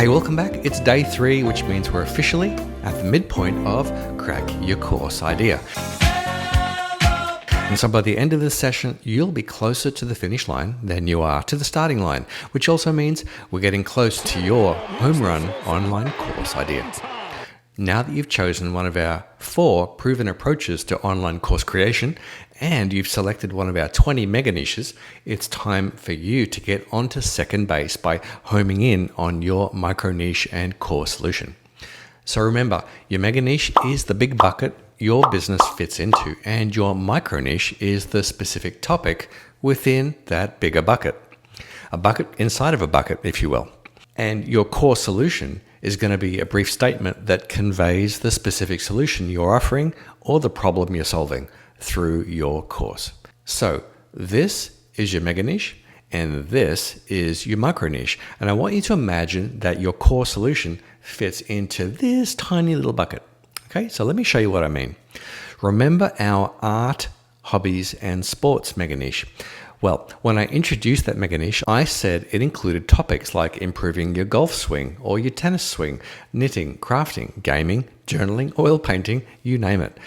Hey, welcome back. It's day 3, which means we're officially at the midpoint of Crack Your Course Idea. And so by the end of this session, you'll be closer to the finish line than you are to the starting line, which also means we're getting close to your home run online course idea. Now that you've chosen one of our 4 proven approaches to online course creation, and you've selected one of our 20 Mega-Niches, it's time for you to get onto second base by homing in on your micro-niche and core solution. So remember, your Mega-Niche is the big bucket your business fits into, and your micro-niche is the specific topic within that bigger bucket. A bucket inside of a bucket, if you will. And your core solution is going to be a brief statement that conveys the specific solution you're offering or the problem you're solving through your course. So this is your mega niche and this is your micro niche. And I want you to imagine that your core solution fits into this tiny little bucket. Okay, so let me show you what I mean. Remember our art, hobbies, and sports mega niche? Well, when I introduced that mega niche, I said it included topics like improving your golf swing or your tennis swing, knitting, crafting, gaming, journaling, oil painting, you name it.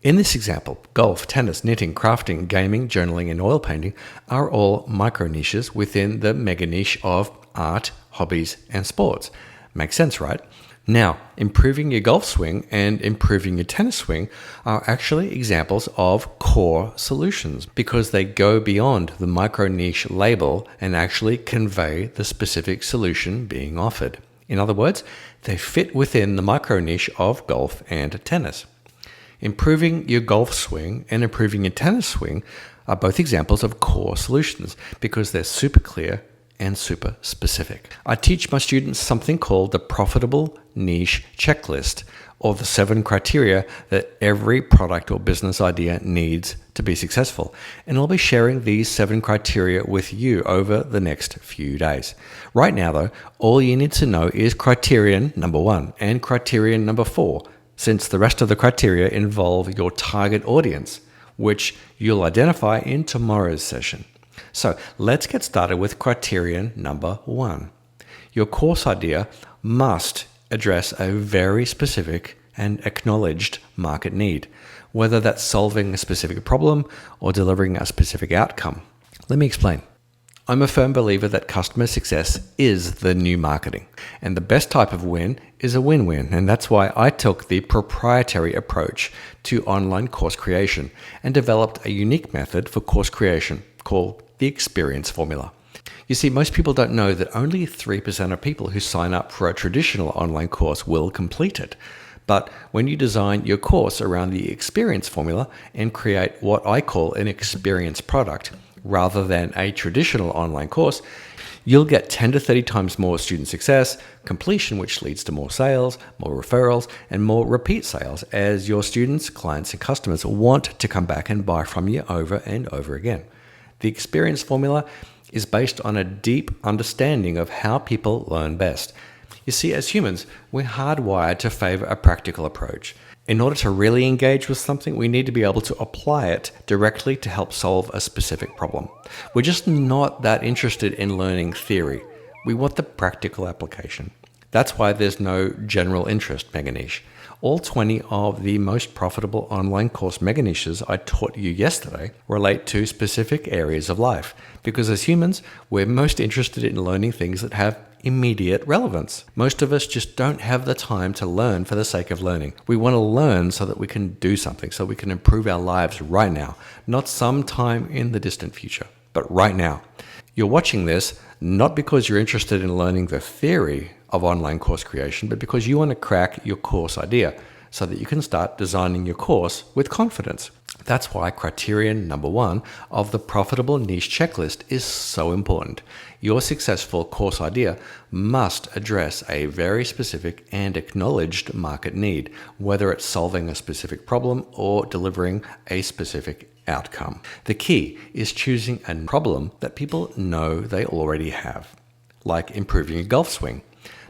In this example, golf, tennis, knitting, crafting, gaming, journaling, and oil painting are all micro niches within the mega niche of art, hobbies, and sports. Makes sense, right? Now, improving your golf swing and improving your tennis swing are actually examples of core solutions because they go beyond the micro niche label and actually convey the specific solution being offered. In other words, they fit within the micro niche of golf and tennis. Improving your golf swing and improving your tennis swing are both examples of core solutions because they're super clear and super specific. I teach my students something called the Profitable Niche Checklist, or the 7 criteria that every product or business idea needs to be successful. And I'll be sharing these 7 criteria with you over the next few days. Right now, though, all you need to know is criterion number 1 and criterion number 4, since the rest of the criteria involve your target audience, which you'll identify in tomorrow's session. So let's get started with criterion number 1. Your course idea must address a very specific and acknowledged market need, whether that's solving a specific problem or delivering a specific outcome. Let me explain. I'm a firm believer that customer success is the new marketing, and the best type of win is a win-win, and that's why I took the proprietary approach to online course creation and developed a unique method for course creation called the experience formula. You see, most people don't know that only 3% of people who sign up for a traditional online course will complete it. But when you design your course around the experience formula and create what I call an experience product, rather than a traditional online course, you'll get 10 to 30 times more student success, completion, which leads to more sales, more referrals, and more repeat sales as your students, clients, and customers want to come back and buy from you over and over again. The experience formula is based on a deep understanding of how people learn best. You see, as humans, we're hardwired to favor a practical approach. In order to really engage with something, we need to be able to apply it directly to help solve a specific problem. We're just not that interested in learning theory. We want the practical application. That's why there's no general interest mega niche. All 20 of the most profitable online course mega niches I taught you yesterday relate to specific areas of life, because as humans, we're most interested in learning things that have immediate relevance. Most of us just don't have the time to learn for the sake of learning. We want to learn so that we can do something, so we can improve our lives right now, not sometime in the distant future, but right now. You're watching this not because you're interested in learning the theory of online course creation, but because you want to crack your course idea so that you can start designing your course with confidence. That's why criterion number 1 of the Profitable Niche Checklist is so important. Your successful course idea must address a very specific and acknowledged market need, whether it's solving a specific problem or delivering a specific outcome. The key is choosing a problem that people know they already have, like improving a golf swing,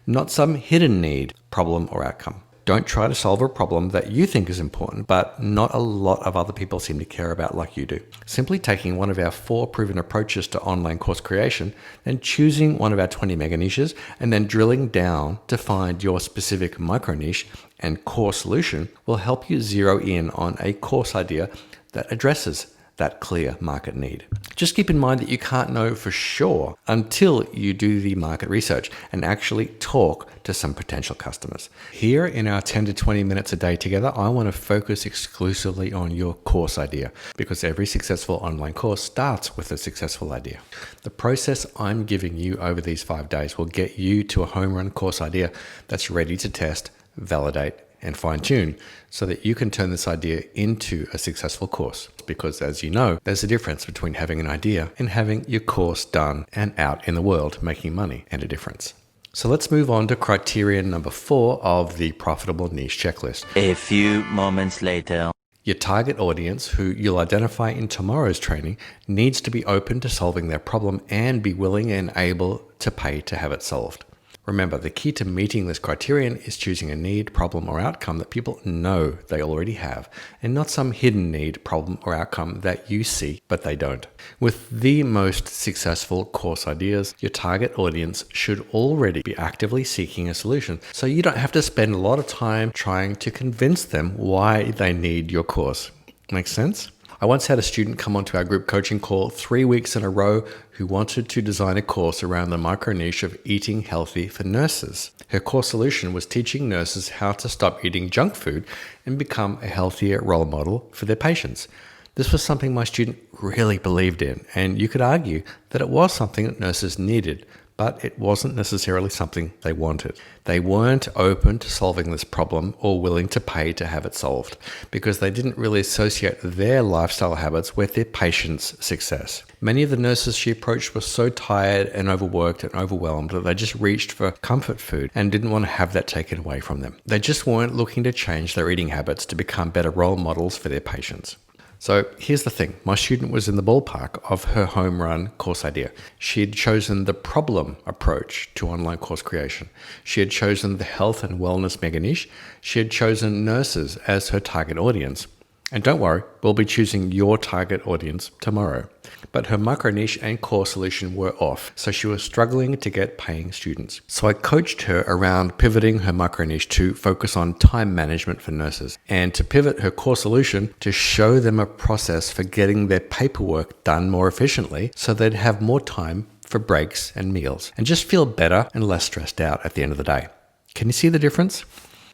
not some hidden need, problem, or outcome. Don't try to solve a problem that you think is important, but not a lot of other people seem to care about like you do. Simply taking one of our 4 proven approaches to online course creation, then choosing one of our 20 mega niches, and then drilling down to find your specific micro niche and core solution will help you zero in on a course idea that addresses that clear market need. Just keep in mind that you can't know for sure until you do the market research and actually talk to some potential customers. Here in our 10 to 20 minutes a day together, I want to focus exclusively on your course idea because every successful online course starts with a successful idea. The process I'm giving you over these 5 days will get you to a home run course idea that's ready to test, validate, and fine-tune so that you can turn this idea into a successful course. Because as you know, there's a difference between having an idea and having your course done and out in the world making money and a difference. So let's move on to criterion number 4 of the profitable niche checklist. A few moments later. Your target audience, who you'll identify in tomorrow's training, needs to be open to solving their problem and be willing and able to pay to have it solved. Remember, the key to meeting this criterion is choosing a need, problem, or outcome that people know they already have, and not some hidden need, problem, or outcome that you see, but they don't. With the most successful course ideas, your target audience should already be actively seeking a solution, so you don't have to spend a lot of time trying to convince them why they need your course. Make sense? I once had a student come onto our group coaching call 3 weeks in a row who wanted to design a course around the micro niche of eating healthy for nurses. Her core solution was teaching nurses how to stop eating junk food and become a healthier role model for their patients. This was something my student really believed in, and you could argue that it was something that nurses needed, but it wasn't necessarily something they wanted. They weren't open to solving this problem or willing to pay to have it solved because they didn't really associate their lifestyle habits with their patients' success. Many of the nurses she approached were so tired and overworked and overwhelmed that they just reached for comfort food and didn't want to have that taken away from them. They just weren't looking to change their eating habits to become better role models for their patients. So here's the thing. My student was in the ballpark of her home run course idea. She had chosen the problem approach to online course creation. She had chosen the health and wellness mega niche. She had chosen nurses as her target audience. And don't worry, we'll be choosing your target audience tomorrow. But her micro niche and core solution were off, so she was struggling to get paying students. So I coached her around pivoting her micro niche to focus on time management for nurses and to pivot her core solution to show them a process for getting their paperwork done more efficiently so they'd have more time for breaks and meals and just feel better and less stressed out at the end of the day. Can you see the difference?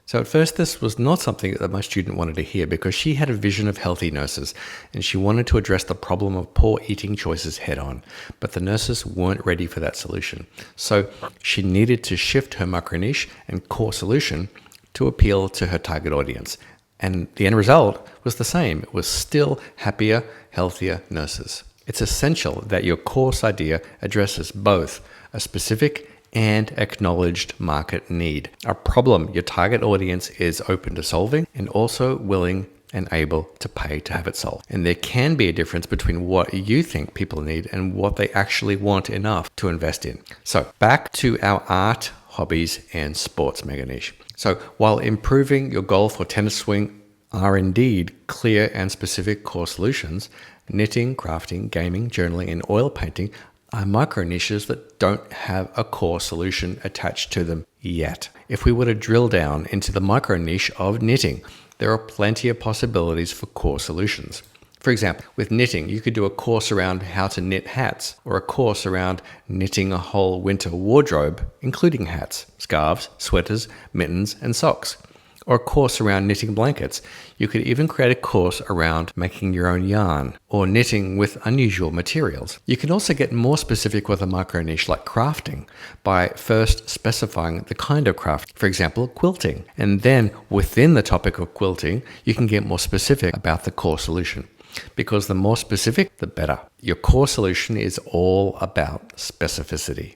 So at first, this was not something that my student wanted to hear because she had a vision of healthy nurses and she wanted to address the problem of poor eating choices head on, but the nurses weren't ready for that solution. So she needed to shift her micro niche and core solution to appeal to her target audience. And the end result was the same. It was still happier, healthier nurses. It's essential that your course idea addresses both a specific and acknowledged market need, a problem your target audience is open to solving and also willing and able to pay to have it solved. And there can be a difference between what you think people need and what they actually want enough to invest in. So back to our art, hobbies, and sports mega niche. So while improving your golf or tennis swing are indeed clear and specific core solutions, knitting, crafting, gaming, journaling, and oil painting are micro niches that don't have a core solution attached to them yet. If we were to drill down into the micro niche of knitting, there are plenty of possibilities for core solutions. For example, with knitting, you could do a course around how to knit hats or a course around knitting a whole winter wardrobe, including hats, scarves, sweaters, mittens, and socks. Or a course around knitting blankets. You could even create a course around making your own yarn or knitting with unusual materials. You can also get more specific with a micro niche like crafting by first specifying the kind of craft, for example, quilting. And then within the topic of quilting, you can get more specific about the core solution. Because the more specific, the better. Your core solution is all about specificity.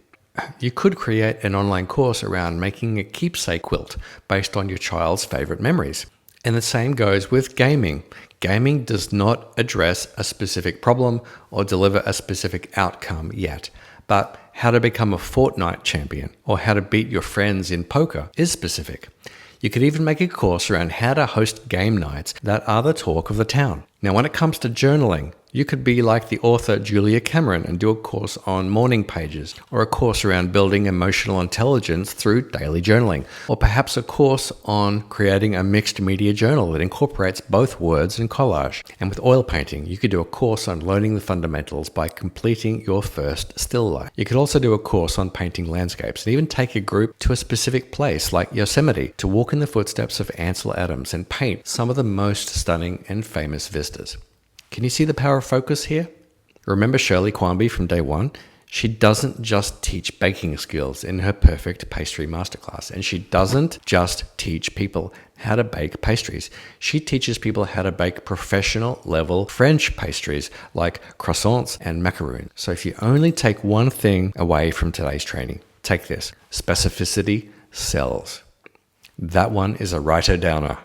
You could create an online course around making a keepsake quilt based on your child's favorite memories. And the same goes with gaming. Gaming does not address a specific problem or deliver a specific outcome yet. But how to become a Fortnite champion or how to beat your friends in poker is specific. You could even make a course around how to host game nights that are the talk of the town. Now, when it comes to journaling, you could be like the author Julia Cameron and do a course on morning pages, or a course around building emotional intelligence through daily journaling, or perhaps a course on creating a mixed media journal that incorporates both words and collage. And with oil painting, you could do a course on learning the fundamentals by completing your first still life. You could also do a course on painting landscapes and even take a group to a specific place like Yosemite to walk in the footsteps of Ansel Adams and paint some of the most stunning and famous vistas. Can you see the power of focus here? Remember Shirley Quamby from day one? She doesn't just teach baking skills in her perfect pastry masterclass, and she doesn't just teach people how to bake pastries. She teaches people how to bake professional level French pastries like croissants and macaroons. So if you only take one thing away from today's training, take this: specificity sells. That one is a writer-downer.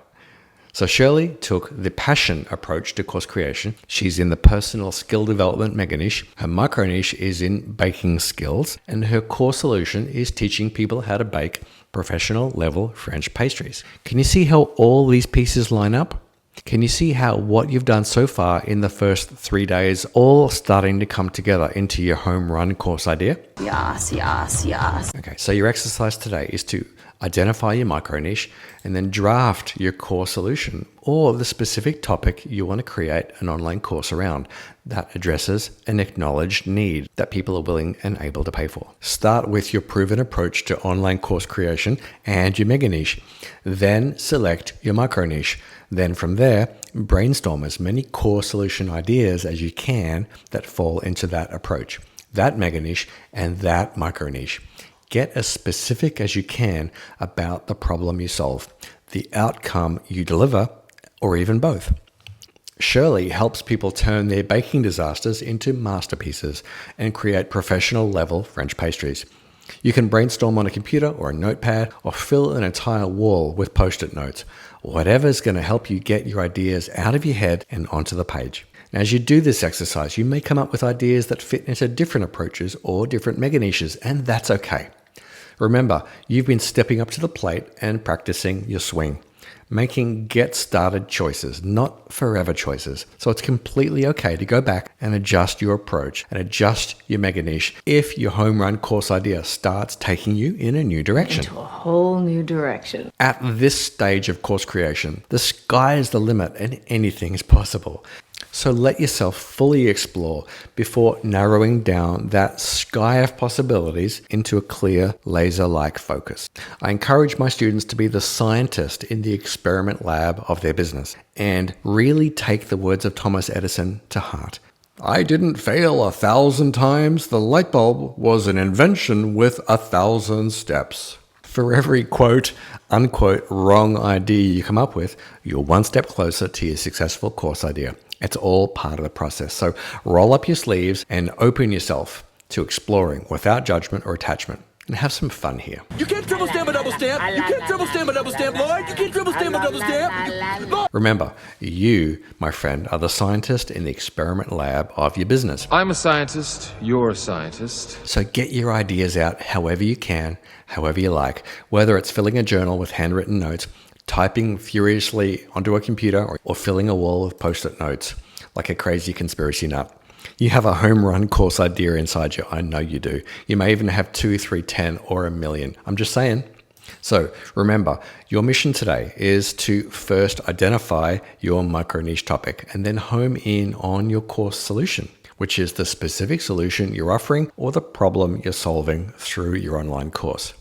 So Shirley took the passion approach to course creation. She's in the personal skill development mega niche. Her micro niche is in baking skills, and her core solution is teaching people how to bake professional level French pastries. Can you see how all these pieces line up? Can you see how what you've done so far in the first 3 days all starting to come together into your home run course idea? Yes, yes, yes. Okay, so your exercise today is to identify your micro niche and then draft your core solution or the specific topic you want to create an online course around that addresses an acknowledged need that people are willing and able to pay for. Start with your proven approach to online course creation and your mega niche. Then select your micro niche. Then from there, brainstorm as many core solution ideas as you can that fall into that approach, that mega niche and that micro niche. Get as specific as you can about the problem you solve, the outcome you deliver, or even both. Shirley helps people turn their baking disasters into masterpieces and create professional level French pastries. You can brainstorm on a computer or a notepad or fill an entire wall with post-it notes. Whatever's going to help you get your ideas out of your head and onto the page. Now, as you do this exercise, you may come up with ideas that fit into different approaches or different mega niches, and that's okay. Remember, you've been stepping up to the plate and practicing your swing, making get-started choices, not forever choices. So it's completely okay to go back and adjust your approach and adjust your mega niche if your home run course idea starts taking you in a new direction. Into a whole new direction. At this stage of course creation, the sky is the limit and anything is possible. So let yourself fully explore before narrowing down that sky of possibilities into a clear, laser-like focus. I encourage my students to be the scientist in the experiment lab of their business and really take the words of Thomas Edison to heart. I didn't fail 1,000 times. The light bulb was an invention with 1,000 steps. For every quote, unquote, wrong idea you come up with, you're one step closer to your successful course idea. It's all part of the process. So roll up your sleeves and open yourself to exploring without judgment or attachment. And have some fun here. You can't triple stamp a double stamp. You can't triple stamp a double stamp, Lloyd. You can't triple stamp a double stamp. Remember, you, my friend, are the scientist in the experiment lab of your business. I'm a scientist, you're a scientist. So get your ideas out however you can, however you like, whether it's filling a journal with handwritten notes, typing furiously onto a computer, or filling a wall with post-it notes like a crazy conspiracy nut. You have a home run course idea inside you. I know you do. You may even have 2, 3, 10, or 1,000,000. I'm just saying. So remember, your mission today is to first identify your micro niche topic and then home in on your course solution, which is the specific solution you're offering or the problem you're solving through your online course.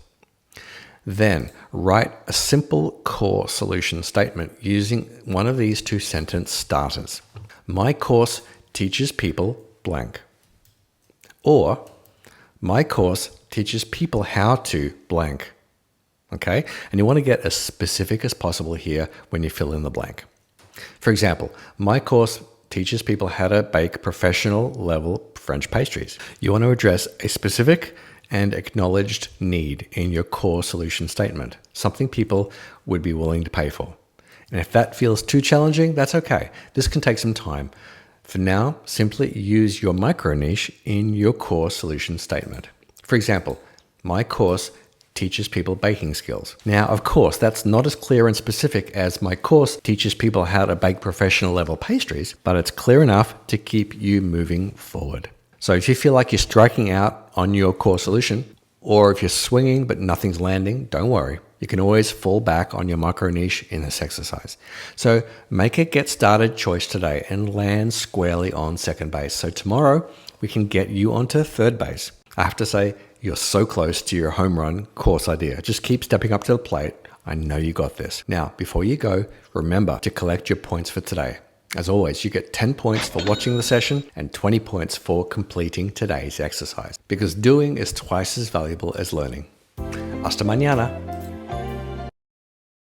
Then write a simple core solution statement using one of these 2-sentence starters. My course teaches people blank. Or my course teaches people how to blank. Okay? And you want to get as specific as possible here when you fill in the blank. For example, my course teaches people how to bake professional level French pastries. You want to address a specific and acknowledged need in your core solution statement, something people would be willing to pay for. And if that feels too challenging, that's okay. This can take some time. For now, simply use your micro niche in your core solution statement. For example, my course teaches people baking skills. Now, of course, that's not as clear and specific as my course teaches people how to bake professional level pastries, but it's clear enough to keep you moving forward. So if you feel like you're striking out on your core solution, or if you're swinging but nothing's landing, don't worry. You can always fall back on your micro niche in this exercise. So make a get started choice today and land squarely on second base. So tomorrow we can get you onto third base. I have to say, you're so close to your home run course idea. Just keep stepping up to the plate. I know you got this. Now, before you go, remember to collect your points for today. As always, you get 10 points for watching the session and 20 points for completing today's exercise, because doing is twice as valuable as learning. Hasta mañana.